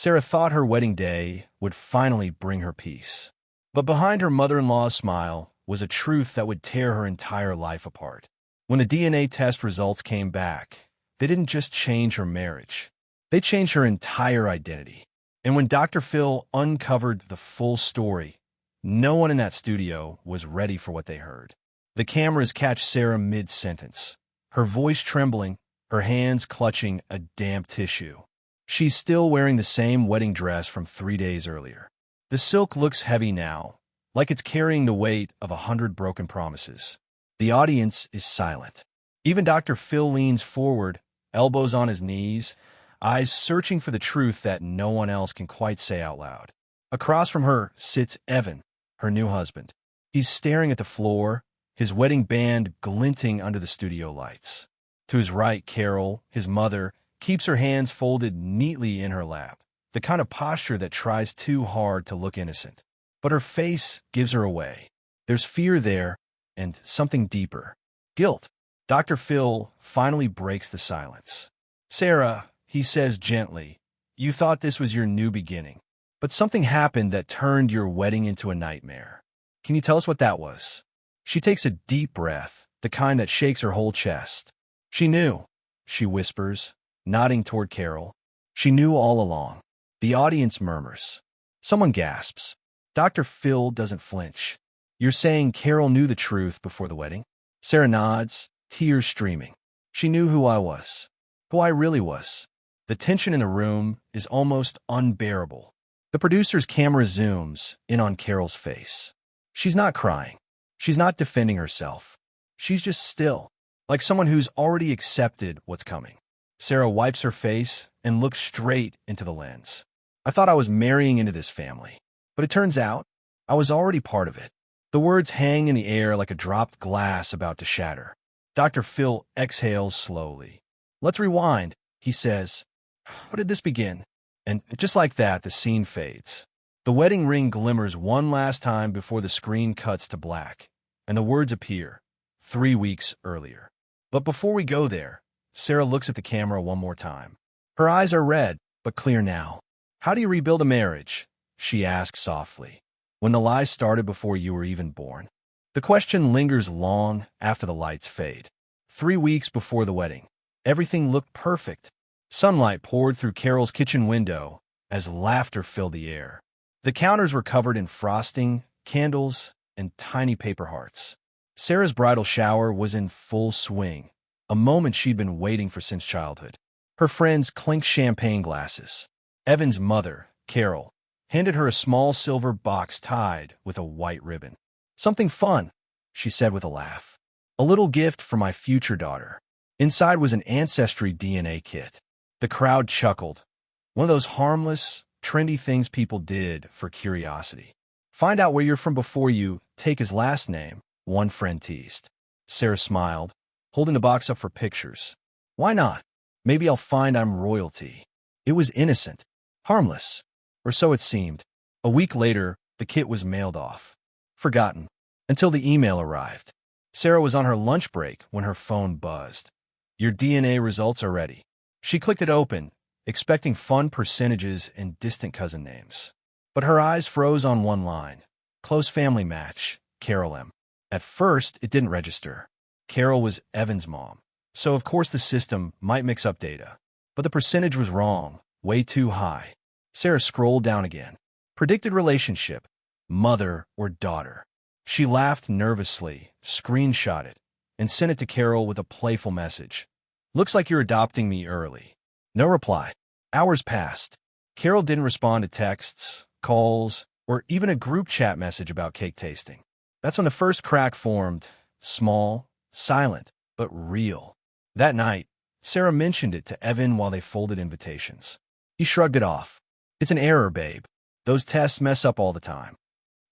Sarah thought her wedding day would finally bring her peace. But behind her mother-in-law's smile was a truth that would tear her entire life apart. When the DNA test results came back, they didn't just change her marriage. They changed her entire identity. And when Dr. Phil uncovered the full story, no one in that studio was ready for what they heard. The cameras catch Sarah mid-sentence, her voice trembling, her hands clutching a damp tissue. She's still wearing the same wedding dress from 3 days earlier. The silk looks heavy now, like it's carrying the weight of 100 broken promises. The audience is silent. Even Dr. Phil leans forward, elbows on his knees, eyes searching for the truth that no one else can quite say out loud. Across from her sits Evan, her new husband. He's staring at the floor, his wedding band glinting under the studio lights. To his right, Carol, his mother, keeps her hands folded neatly in her lap, the kind of posture that tries too hard to look innocent. But her face gives her away. There's fear there, and something deeper. Guilt. Dr. Phil finally breaks the silence. "Sarah," he says gently, "you thought this was your new beginning. But something happened that turned your wedding into a nightmare. Can you tell us what that was?" She takes a deep breath, the kind that shakes her whole chest. "She knew," she whispers, nodding toward Carol. "She knew all along." The audience murmurs. Someone gasps. Dr. Phil doesn't flinch. "You're saying Carol knew the truth before the wedding?" Sarah nods, tears streaming. "She knew who I was. Who I really was." The tension in the room is almost unbearable. The producer's camera zooms in on Carol's face. She's not crying. She's not defending herself. She's just still, like someone who's already accepted what's coming. Sarah wipes her face and looks straight into the lens. "I thought I was marrying into this family, but it turns out I was already part of it." The words hang in the air like a dropped glass about to shatter. Dr. Phil exhales slowly. "Let's rewind," he says. "How did this begin?" And just like that, the scene fades. The wedding ring glimmers one last time before the screen cuts to black, and the words appear, 3 weeks earlier. But before we go there, Sarah looks at the camera one more time. Her eyes are red, but clear now. "How do you rebuild a marriage?" she asks softly. "When the lies started before you were even born?" The question lingers long after the lights fade. 3 weeks before the wedding, everything looked perfect. Sunlight poured through Carol's kitchen window as laughter filled the air. The counters were covered in frosting, candles, and tiny paper hearts. Sarah's bridal shower was in full swing, a moment she'd been waiting for since childhood. Her friends clinked champagne glasses. Evan's mother, Carol, handed her a small silver box tied with a white ribbon. "Something fun," she said with a laugh. "A little gift for my future daughter." Inside was an ancestry DNA kit. The crowd chuckled. One of those harmless, trendy things people did for curiosity. "Find out where you're from before you take his last name," one friend teased. Sarah smiled, holding the box up for pictures. "Why not? Maybe I'll find I'm royalty." It was innocent, harmless, or so it seemed. A week later, the kit was mailed off. Forgotten, until the email arrived. Sarah was on her lunch break when her phone buzzed. "Your DNA results are ready." She clicked it open, expecting fun percentages and distant cousin names. But her eyes froze on one line. Close family match, Carol M. At first, it didn't register. Carol was Evan's mom, so of course the system might mix up data. But the percentage was wrong, way too high. Sarah scrolled down again. Predicted relationship, mother or daughter. She laughed nervously, screenshot it, and sent it to Carol with a playful message. "Looks like you're adopting me early." No reply. Hours passed. Carol didn't respond to texts, calls, or even a group chat message about cake tasting. That's when the first crack formed, small, silent, but real. That night, Sarah mentioned it to Evan while they folded invitations. He shrugged it off. "It's an error, babe. Those tests mess up all the time."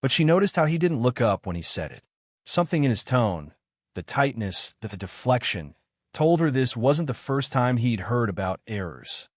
But she noticed how he didn't look up when he said it. Something in his tone, the tightness, the deflection, told her this wasn't the first time he'd heard about errors.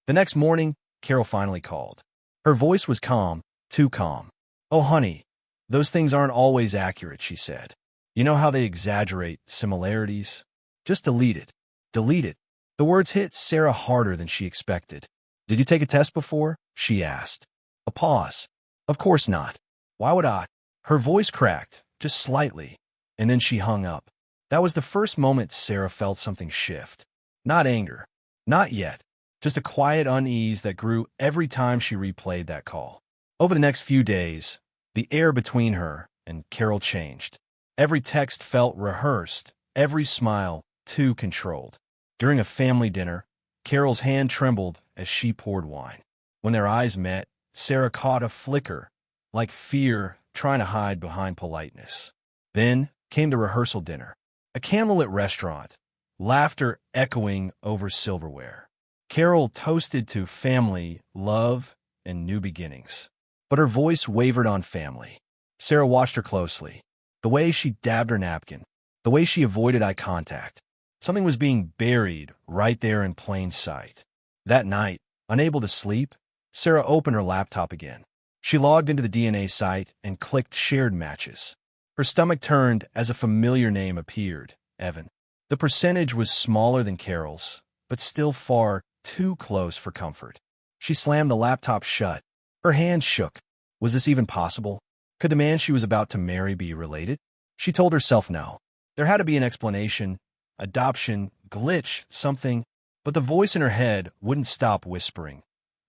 The next morning, Carol finally called. Her voice was calm, too calm. "Oh, honey, those things aren't always accurate," she said. "You know how they exaggerate similarities? Just delete it. Delete it." The words hit Sarah harder than she expected. "Did you take a test before?" she asked. A pause. "Of course not. Why would I?" Her voice cracked, just slightly, and then she hung up. That was the first moment Sarah felt something shift. Not anger. Not yet. Just a quiet unease that grew every time she replayed that call. Over the next few days, the air between her and Carol changed. Every text felt rehearsed, every smile too controlled. During a family dinner, Carol's hand trembled as she poured wine. When their eyes met, Sarah caught a flicker, like fear trying to hide behind politeness. Then came the rehearsal dinner, a candlelit restaurant, laughter echoing over silverware. Carol toasted to family, love, and new beginnings. But her voice wavered on family. Sarah watched her closely. The way she dabbed her napkin, the way she avoided eye contact. Something was being buried right there in plain sight. That night, unable to sleep, Sarah opened her laptop again. She logged into the DNA site and clicked shared matches. Her stomach turned as a familiar name appeared, Evan. The percentage was smaller than Carol's, but still far too close for comfort. She slammed the laptop shut. Her hand shook. Was this even possible? Could the man she was about to marry be related? She told herself no. There had to be an explanation, adoption, glitch, something, but the voice in her head wouldn't stop whispering.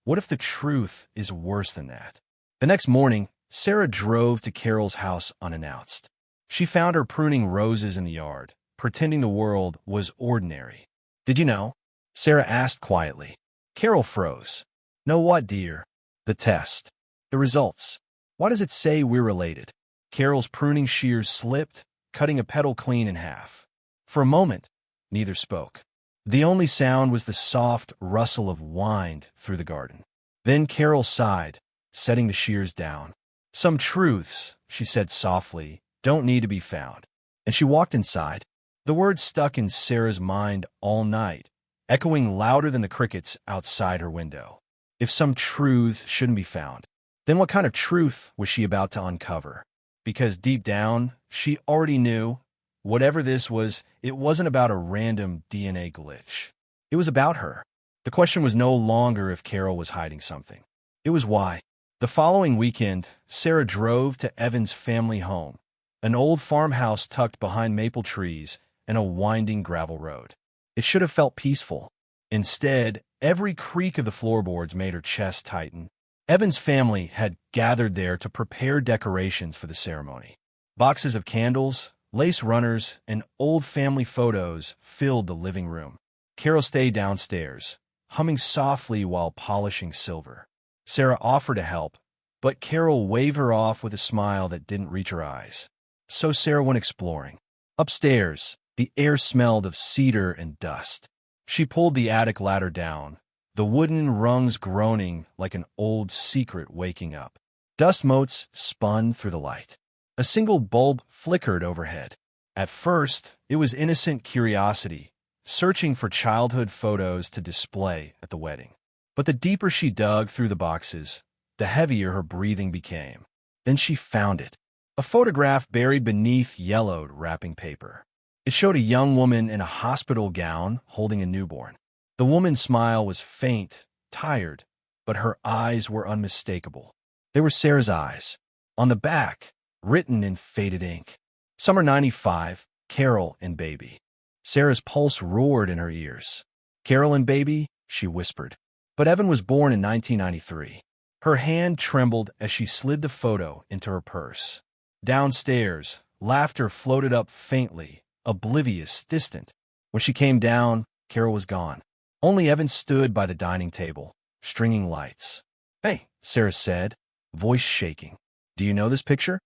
What if the truth is worse than that? The next morning, Sarah drove to Carol's house unannounced. She found her pruning roses in the yard, pretending the world was ordinary. "Did you know?" Sarah asked quietly. Carol froze. "Know what, dear?" "The test. The results. Why does it say we're related?" Carol's pruning shears slipped, cutting a petal clean in half. For a moment, neither spoke. The only sound was the soft rustle of wind through the garden. Then Carol sighed, setting the shears down. "Some truths," she said softly, "don't need to be found." And she walked inside. The words stuck in Sarah's mind all night, echoing louder than the crickets outside her window. If some truths shouldn't be found, then what kind of truth was she about to uncover? Because deep down, she already knew, whatever this was, it wasn't about a random DNA glitch. It was about her. The question was no longer if Carol was hiding something. It was why. The following weekend, Sarah drove to Evan's family home, an old farmhouse tucked behind maple trees and a winding gravel road. It should have felt peaceful. Instead, every creak of the floorboards made her chest tighten. Evan's family had gathered there to prepare decorations for the ceremony. Boxes of candles, lace runners, and old family photos filled the living room. Carol stayed downstairs, humming softly while polishing silver. Sarah offered to help, but Carol waved her off with a smile that didn't reach her eyes. So Sarah went exploring. Upstairs, the air smelled of cedar and dust. She pulled the attic ladder down, the wooden rungs groaning like an old secret waking up. Dust motes spun through the light. A single bulb flickered overhead. At first, it was innocent curiosity, searching for childhood photos to display at the wedding. But the deeper she dug through the boxes, the heavier her breathing became. Then she found it. A photograph buried beneath yellowed wrapping paper. It showed a young woman in a hospital gown holding a newborn. The woman's smile was faint, tired, but her eyes were unmistakable. They were Sarah's eyes. On the back, written in faded ink, "Summer '95, Carol and baby." Sarah's pulse roared in her ears. "Carol and baby," she whispered. But Evan was born in 1993. Her hand trembled as she slid the photo into her purse. Downstairs, laughter floated up faintly, oblivious, distant. When she came down, Carol was gone. Only Evan stood by the dining table, stringing lights. "Hey," Sarah said, voice shaking. "Do you know this picture?"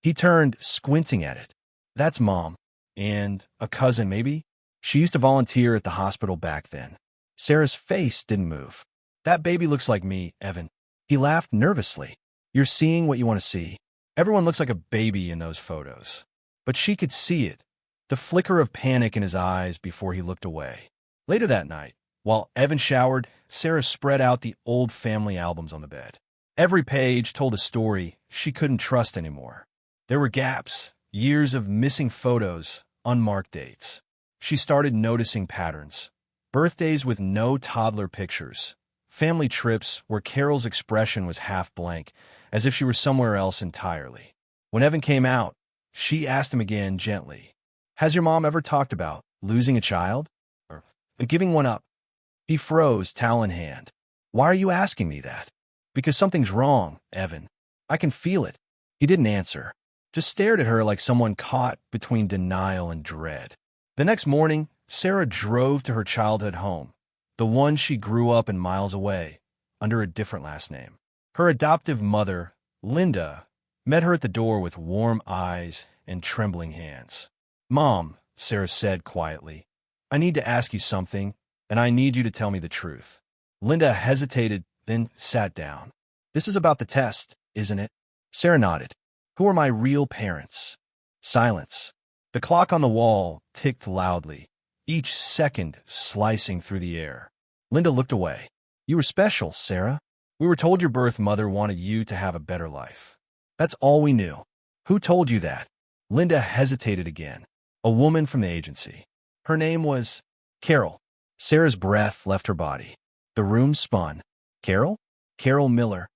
He turned, squinting at it. "That's Mom. And a cousin, maybe? She used to volunteer at the hospital back then." Sarah's face didn't move. "That baby looks like me, Evan." He laughed nervously. "You're seeing what you want to see. Everyone looks like a baby in those photos." But she could see it, the flicker of panic in his eyes before he looked away. Later that night, while Evan showered, Sarah spread out the old family albums on the bed. Every page told a story she couldn't trust anymore. There were gaps, years of missing photos, unmarked dates. She started noticing patterns. Birthdays with no toddler pictures. family trips where Carol's expression was half blank, as if she were somewhere else entirely. When Evan came out, she asked him again gently, "Has your mom ever talked about losing a child? Or giving one up?" He froze, towel in hand. "Why are you asking me that?" "Because something's wrong, Evan. I can feel it." He didn't answer, just stared at her like someone caught between denial and dread. The next morning, Sarah drove to her childhood home, the one she grew up in miles away, under a different last name. Her adoptive mother, Linda, met her at the door with warm eyes and trembling hands. "Mom," Sarah said quietly, "I need to ask you something, and I need you to tell me the truth." Linda hesitated, then sat down. "This is about the test, isn't it?" Sarah nodded. "Who are my real parents?" Silence. The clock on the wall ticked loudly, each second slicing through the air. Linda looked away. "You were special, Sarah. We were told your birth mother wanted you to have a better life. That's all we knew." "Who told you that?" Linda hesitated again. "A woman from the agency. Her name was Carol." Sarah's breath left her body. The room spun. "Carol? Carol Miller."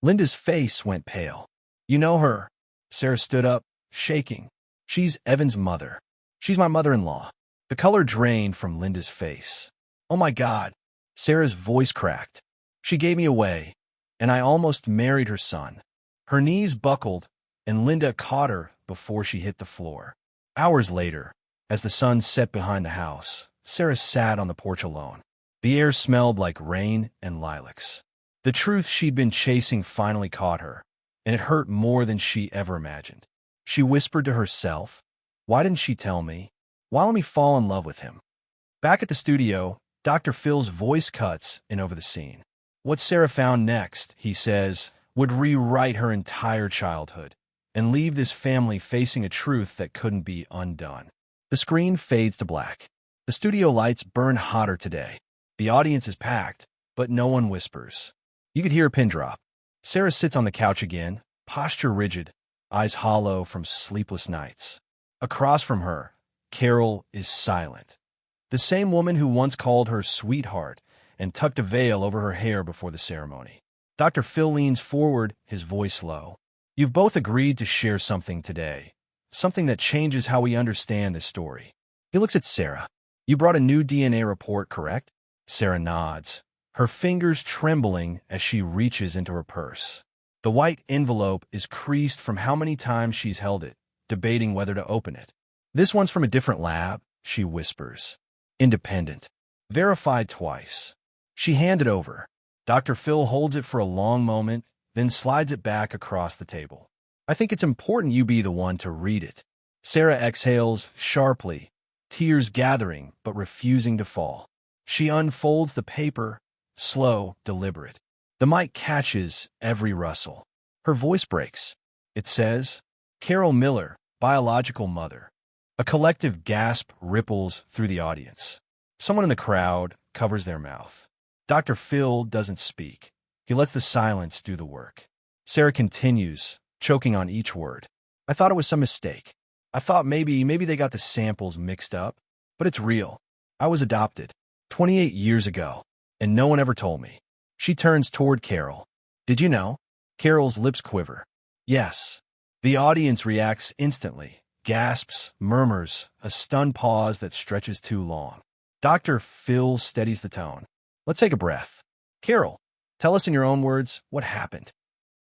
Linda's face went pale. "You know her." Sarah stood up, shaking. "She's Evan's mother. She's my mother-in-law." The color drained from Linda's face. "Oh my God." Sarah's voice cracked. "She gave me away, and I almost married her son." Her knees buckled, and Linda caught her before she hit the floor. Hours later, as the sun set behind the house, Sarah sat on the porch alone. The air smelled like rain and lilacs. The truth she'd been chasing finally caught her, and it hurt more than she ever imagined. She whispered to herself, "Why didn't she tell me? Why let me fall in love with him?" Back at the studio, Dr. Phil's voice cuts in over the scene. What Sarah found next, he says, would rewrite her entire childhood and leave this family facing a truth that couldn't be undone. The screen fades to black. The studio lights burn hotter today. The audience is packed, but no one whispers. You could hear a pin drop. Sarah sits on the couch again, posture rigid, eyes hollow from sleepless nights. Across from her, Carol is silent. The same woman who once called her sweetheart and tucked a veil over her hair before the ceremony. Dr. Phil leans forward, his voice low. "You've both agreed to share something today, something that changes how we understand this story." He looks at Sarah. "You brought a new DNA report, correct?" Sarah nods, her fingers trembling as she reaches into her purse. The white envelope is creased from how many times she's held it, debating whether to open it. "This one's from a different lab," she whispers. "Independent. Verified twice." She handed over. Dr. Phil holds it for a long moment, then slides it back across the table. "I think it's important you be the one to read it." Sarah exhales sharply, tears gathering but refusing to fall. She unfolds the paper, slow, deliberate. The mic catches every rustle. Her voice breaks. It says, "Carol Miller, biological mother." A collective gasp ripples through the audience. Someone in the crowd covers their mouth. Dr. Phil doesn't speak. He lets the silence do the work. Sarah continues, choking on each word. "I thought it was some mistake. I thought maybe they got the samples mixed up. But it's real. I was adopted 28 years ago, and no one ever told me." She turns toward Carol. "Did you know?" Carol's lips quiver. "Yes." The audience reacts instantly. Gasps, murmurs, a stunned pause that stretches too long. Dr. Phil steadies the tone. "Let's take a breath. Carol, tell us in your own words what happened."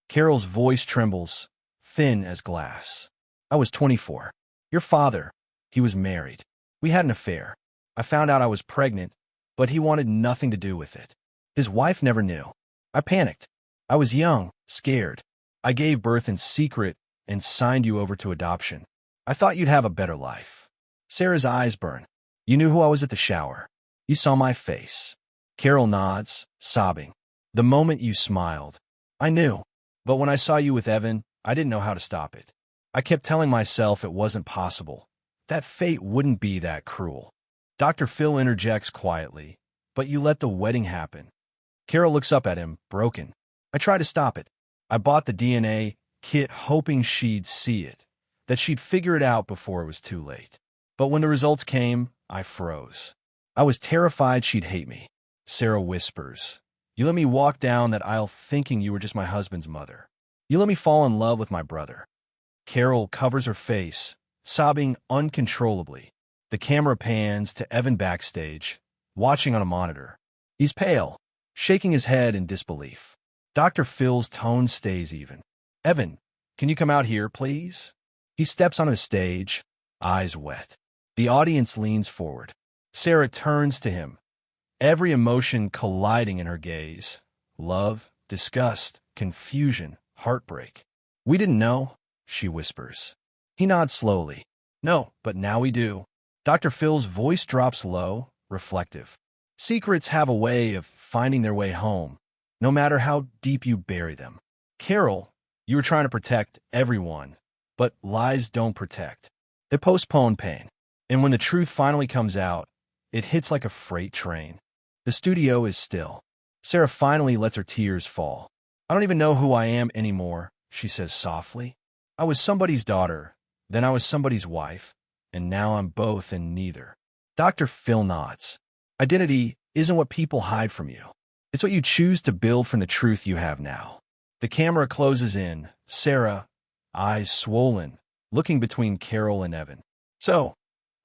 Carol's voice trembles, thin as glass. "I was 24. Your father, he was married. We had an affair. I found out I was pregnant, but he wanted nothing to do with it. His wife never knew. I panicked. I was young, scared. I gave birth in secret and signed you over to adoption. I thought you'd have a better life." Sarah's eyes burn. "You knew who I was at the shower. You saw my face." Carol nods, sobbing. "The moment you smiled, I knew. But when I saw you with Evan, I didn't know how to stop it. I kept telling myself it wasn't possible, that fate wouldn't be that cruel." Dr. Phil interjects quietly, "But you let the wedding happen." Carol looks up at him, broken. "I tried to stop it. I bought the DNA kit hoping she'd see it, that she'd figure it out before it was too late. But when the results came, I froze. I was terrified she'd hate me." Sarah whispers, You let me walk down that aisle thinking you were just my husband's mother. You let me fall in love with my brother. Carol covers her face, sobbing uncontrollably. The camera pans to Evan backstage, watching on a monitor. He's pale, shaking his head in disbelief. Dr. Phil's tone stays even. Evan, can you come out here, please? He steps onto the stage, eyes wet. The audience leans forward. Sarah turns to him, every emotion colliding in her gaze. Love, disgust, confusion, heartbreak. We didn't know, she whispers. He nods slowly. No, but now we do. Dr. Phil's voice drops low, reflective. Secrets have a way of finding their way home, no matter how deep you bury them. Carol, you were trying to protect everyone, but lies don't protect. They postpone pain. And when the truth finally comes out, it hits like a freight train. The studio is still. Sarah finally lets her tears fall. I don't even know who I am anymore, she says softly. I was somebody's daughter, then I was somebody's wife, and now I'm both and neither. Dr. Phil nods. Identity isn't what people hide from you. It's what you choose to build from the truth you have now. The camera closes in, Sarah, eyes swollen, looking between Carol and Evan. So,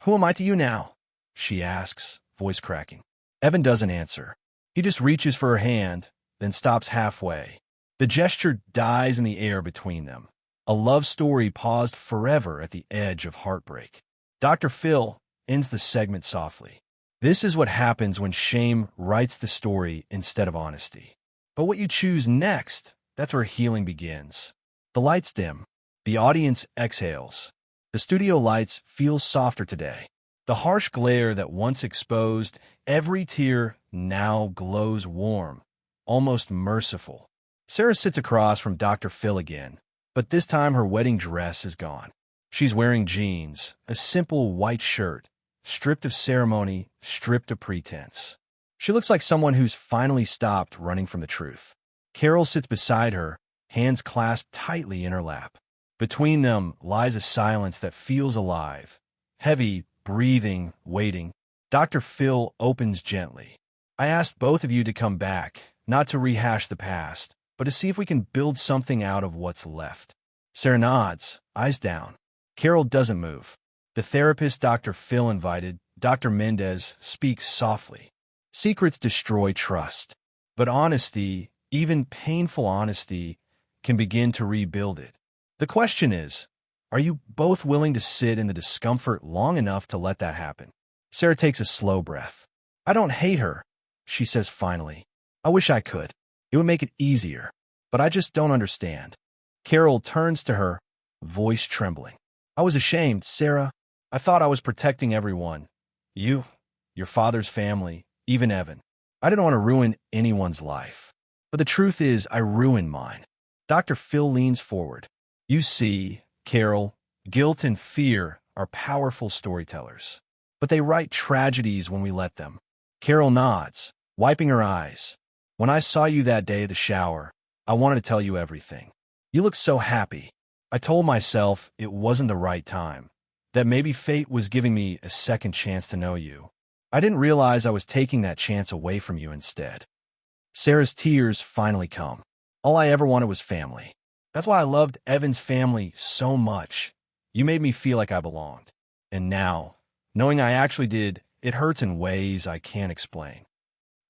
who am I to you now? She asks, voice cracking. Evan doesn't answer. He just reaches for her hand, then stops halfway. The gesture dies in the air between them. A love story paused forever at the edge of heartbreak. Dr. Phil ends the segment softly. This is what happens when shame writes the story instead of honesty. But what you choose next, that's where healing begins. The lights dim. The audience exhales. The studio lights feel softer today. The harsh glare that once exposed every tear now glows warm, almost merciful. Sarah sits across from Dr. Phil again, but this time her wedding dress is gone. She's wearing jeans, a simple white shirt, stripped of ceremony, stripped of pretense. She looks like someone who's finally stopped running from the truth. Carol sits beside her, hands clasped tightly in her lap. Between them lies a silence that feels alive, heavy, breathing, waiting. Dr. Phil opens gently. I asked both of you to come back, not to rehash the past, but to see if we can build something out of what's left. Sarah nods, eyes down. Carol doesn't move. The therapist Dr. Phil invited, Dr. Mendez, speaks softly. Secrets destroy trust, but honesty, even painful honesty, can begin to rebuild it. The question is, are you both willing to sit in the discomfort long enough to let that happen? Sarah takes a slow breath. I don't hate her, she says finally. I wish I could. It would make it easier, but I just don't understand. Carol turns to her, voice trembling. I was ashamed, Sarah. I thought I was protecting everyone. You, your father's family, even Evan. I didn't want to ruin anyone's life. But the truth is, I ruined mine. Dr. Phil leans forward. You see, Carol, guilt and fear are powerful storytellers. But they write tragedies when we let them. Carol nods, wiping her eyes. When I saw you that day at the shower, I wanted to tell you everything. You looked so happy. I told myself it wasn't the right time, that maybe fate was giving me a second chance to know you. I didn't realize I was taking that chance away from you instead. Sarah's tears finally come. All I ever wanted was family. That's why I loved Evan's family so much. You made me feel like I belonged. And now, knowing I actually did, it hurts in ways I can't explain.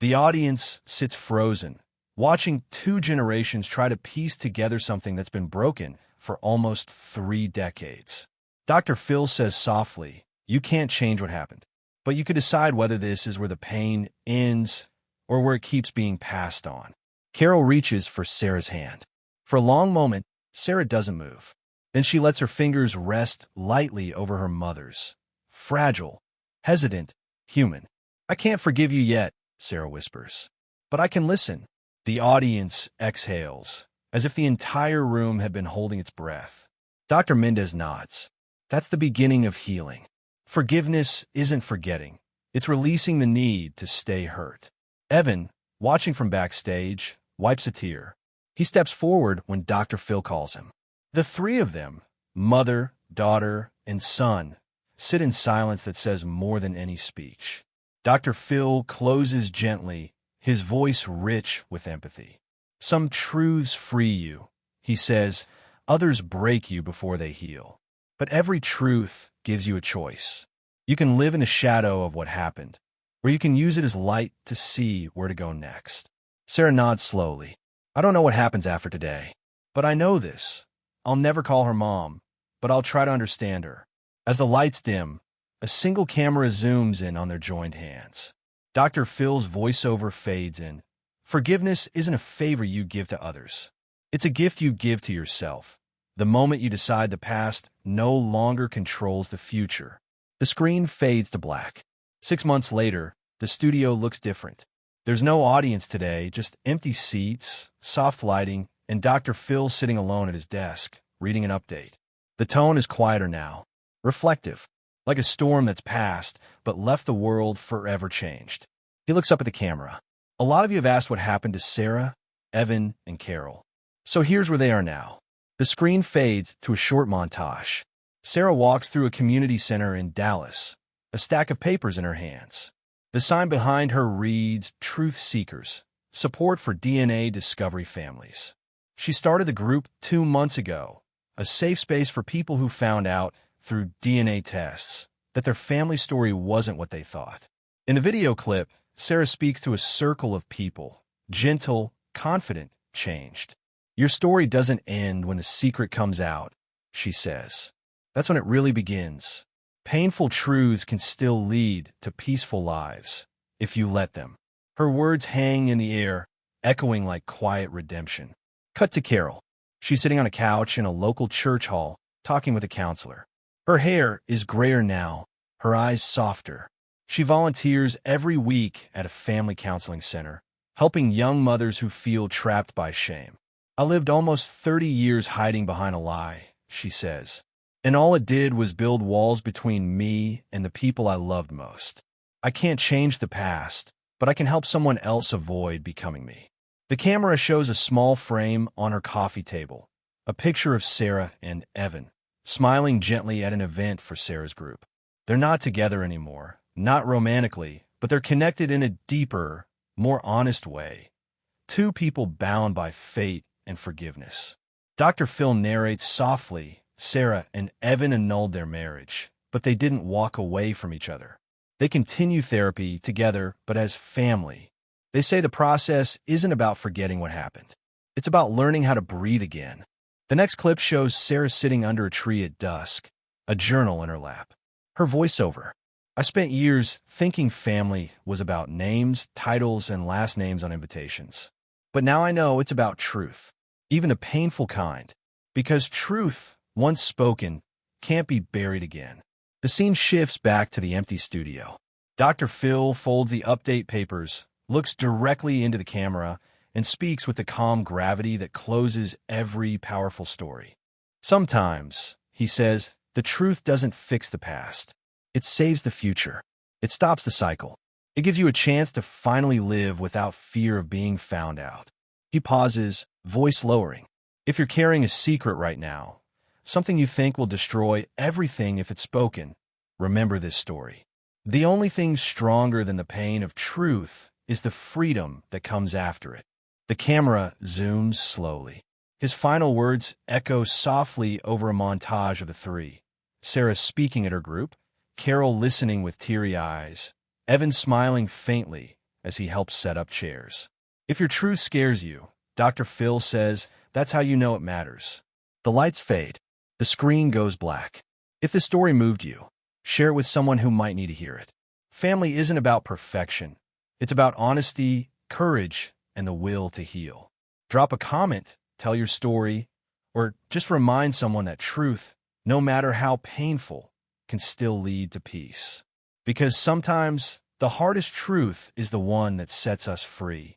The audience sits frozen, watching two generations try to piece together something that's been broken for almost 3 decades. Dr. Phil says softly, you can't change what happened, but you can decide whether this is where the pain ends or where it keeps being passed on. Carol reaches for Sarah's hand. For a long moment, Sarah doesn't move. Then she lets her fingers rest lightly over her mother's. Fragile, hesitant, human. I can't forgive you yet, Sarah whispers. But I can listen. The audience exhales, as if the entire room had been holding its breath. Dr. Mendez nods. That's the beginning of healing. Forgiveness isn't forgetting. It's releasing the need to stay hurt. Evan, watching from backstage, wipes a tear. He steps forward when Dr. Phil calls him. The 3 of them, mother, daughter, and son, sit in silence that says more than any speech. Dr. Phil closes gently, his voice rich with empathy. Some truths free you, he says, others break you before they heal. But every truth gives you a choice. You can live in the shadow of what happened, or you can use it as light to see where to go next. Sarah nods slowly. I don't know what happens after today, but I know this. I'll never call her mom, but I'll try to understand her. As the lights dim, a single camera zooms in on their joined hands. Dr. Phil's voiceover fades in. Forgiveness isn't a favor you give to others. It's a gift you give to yourself. The moment you decide the past no longer controls the future. The screen fades to black. 6 months later, the studio looks different. There's no audience today, just empty seats, soft lighting, and Dr. Phil sitting alone at his desk, reading an update. The tone is quieter now, reflective, like a storm that's passed, but left the world forever changed. He looks up at the camera. A lot of you have asked what happened to Sarah, Evan, and Carol. So here's where they are now. The screen fades to a short montage. Sarah walks through a community center in Dallas, a stack of papers in her hands. The sign behind her reads, Truth Seekers, Support for DNA Discovery Families. She started the group 2 months ago, a safe space for people who found out, through DNA tests, that their family story wasn't what they thought. In the video clip, Sarah speaks to a circle of people, gentle, confident, changed. Your story doesn't end when the secret comes out, she says. That's when it really begins. Painful truths can still lead to peaceful lives, if you let them. Her words hang in the air, echoing like quiet redemption. Cut to Carol. She's sitting on a couch in a local church hall, talking with a counselor. Her hair is grayer now, her eyes softer. She volunteers every week at a family counseling center, helping young mothers who feel trapped by shame. I lived almost 30 years hiding behind a lie, she says. And all it did was build walls between me and the people I loved most. I can't change the past, but I can help someone else avoid becoming me. The camera shows a small frame on her coffee table, a picture of Sarah and Evan, smiling gently at an event for Sarah's group. They're not together anymore, not romantically, but they're connected in a deeper, more honest way. Two people bound by fate and forgiveness. Dr. Phil narrates softly, Sarah and Evan annulled their marriage, but they didn't walk away from each other. They continue therapy together, but as family. They say the process isn't about forgetting what happened. It's about learning how to breathe again. The next clip shows Sarah sitting under a tree at dusk, a journal in her lap. Her voiceover. I spent years thinking family was about names, titles, and last names on invitations. But now I know it's about truth, even the painful kind, because truth, once spoken, can't be buried again. The scene shifts back to the empty studio. Dr. Phil folds the update papers, looks directly into the camera, and speaks with the calm gravity that closes every powerful story. Sometimes, he says, the truth doesn't fix the past. It saves the future. It stops the cycle. It gives you a chance to finally live without fear of being found out. He pauses, voice lowering. If you're carrying a secret right now, something you think will destroy everything if it's spoken, remember this story. The only thing stronger than the pain of truth is the freedom that comes after it. The camera zooms slowly. His final words echo softly over a montage of the three. Sarah speaking at her group, Carol listening with teary eyes, Evan smiling faintly as he helps set up chairs. If your truth scares you, Dr. Phil says, that's how you know it matters. The lights fade. The screen goes black. If this story moved you, share it with someone who might need to hear it. Family isn't about perfection. It's about honesty, courage, and the will to heal. Drop a comment, tell your story, or just remind someone that truth, no matter how painful, can still lead to peace. Because sometimes the hardest truth is the one that sets us free.